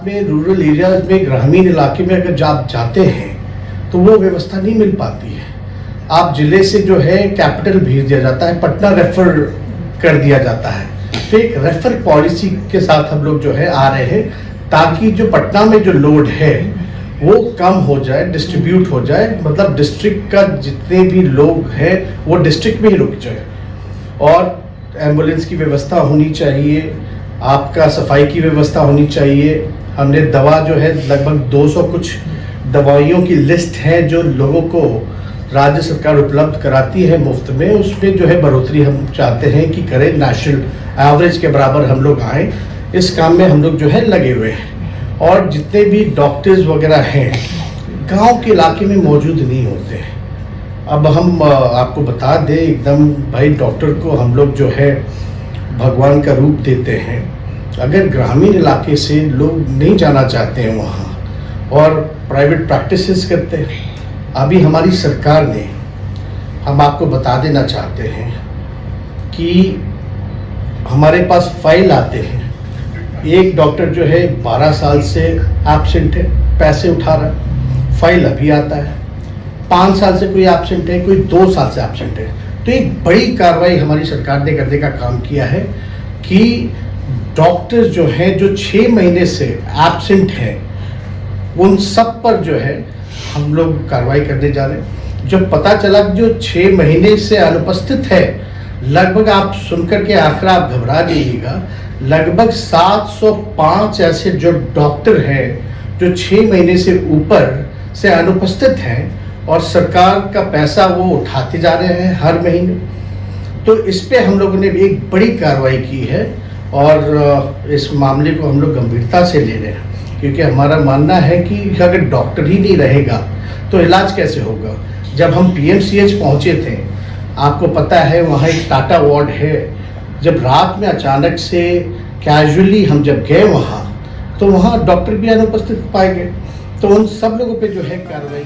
में rural areas में, ग्रामीण इलाके में अगर आप जाते हैं तो वो व्यवस्था नहीं मिल पाती है। आप जिले से जो है कैपिटल भेज दिया जाता है, पटना रेफर कर दिया जाता है। तो एक रेफर पॉलिसी के साथ हम लोग जो है आ रहे हैं, ताकि जो पटना में जो लोड है वो कम हो जाए, डिस्ट्रीब्यूट हो जाए, मतलब डिस्ट्रिक्ट का जितने भी लोग हैं वो डिस्ट्रिक्ट में ही रुक जाए। और एम्बुलेंस की व्यवस्था होनी चाहिए, आपका सफाई की व्यवस्था होनी चाहिए। हमने दवा जो है लगभग 200 कुछ दवाइयों की लिस्ट है जो लोगों को राज्य सरकार उपलब्ध कराती है मुफ्त में, उसमें जो है बढ़ोतरी हम चाहते हैं कि करें, नेशनल एवरेज के बराबर हम लोग आए। इस काम में हम लोग जो है लगे हुए हैं। और जितने भी डॉक्टर्स वगैरह हैं गांव के इलाके में मौजूद नहीं होते हैं। अब हम आपको बता दें एकदम भाई, डॉक्टर को हम लोग जो है भगवान का रूप देते हैं। अगर ग्रामीण इलाके से लोग नहीं जाना चाहते हैं वहाँ और प्राइवेट प्रैक्टिसेस करते हैं, अभी हमारी सरकार ने, हम आपको बता देना चाहते हैं कि हमारे पास फाइल आते हैं। एक डॉक्टर जो है 12 साल से एब्सेंट है, पैसे उठा रहा है, फाइल अभी आता है। 5 साल से कोई एब्सेंट है, कोई 2 साल से एब्सेंट है। तो एक बड़ी कार्रवाई हमारी सरकार ने करने का काम किया है कि डॉक्टर्स जो हैं जो 6 महीने से एब्सेंट हैं, उन सब पर जो है हम लोग कार्रवाई करने जा रहे हैं। जब पता चला जो 6 महीने से अनुपस्थित है, लगभग आप सुनकर के आखिर आप घबरा जाइएगा, लगभग 705 ऐसे जो डॉक्टर हैं जो 6 महीने से ऊपर से अनुपस्थित हैं और सरकार का पैसा वो उठाते जा रहे हैं हर महीने। तो इस पे हम लोगों ने एक बड़ी कार्रवाई की है और इस मामले को हम लोग गंभीरता से ले रहे हैं, क्योंकि हमारा मानना है कि अगर डॉक्टर ही नहीं रहेगा तो इलाज कैसे होगा। जब हम पीएमसीएच पहुंचे थे, आपको पता है वहाँ एक टाटा वार्ड है, जब रात में अचानक से कैजुअली हम जब गए वहाँ, तो वहाँ डॉक्टर भी अनुपस्थित पाए गए। तो उन सब लोगों पे जो है कार्रवाई